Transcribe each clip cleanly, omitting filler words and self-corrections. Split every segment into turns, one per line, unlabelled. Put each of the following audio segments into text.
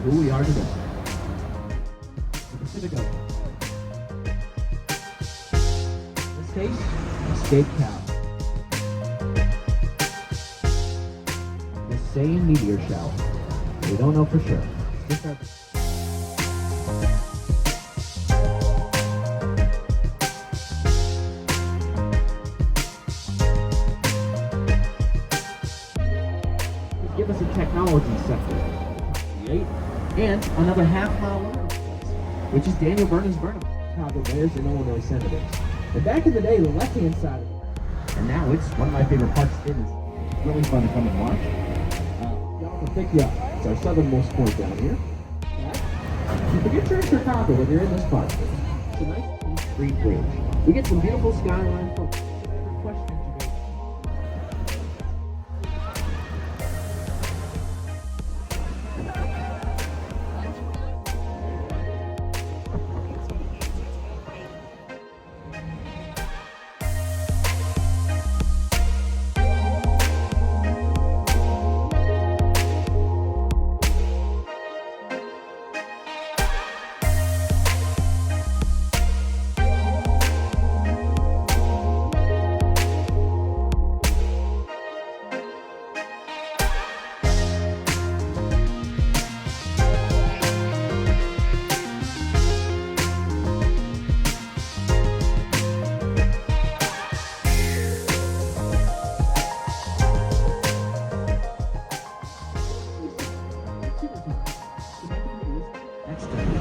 Who we are today. The Pacific Ocean. The state, escape cow. The same meteor shower. We don't know for sure. Just our give us a technology sector. Create and another half-mile wonderful place, which is Daniel Vernon's Burnham, Chicago Bears and Illinois Senators. And back in the day, the left-hand side of it, and now it's one of my favorite parts of it. It's really fun to come and watch. Y'all can pick you up. It's our southernmost point down here. You forget you're in Chicago when you're in this part. It's a nice East Street Bridge. We get some beautiful skyline from every question you make.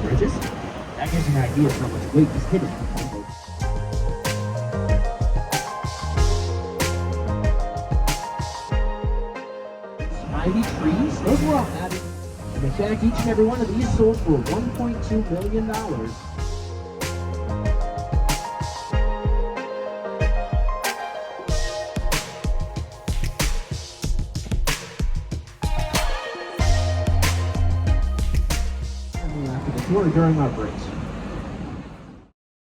Bridges. That gives you an idea of how much weight is hidden. Ivy trees, those were all added. And in fact, each and every one of these sold for $1.2 million. After the tour during our breaks.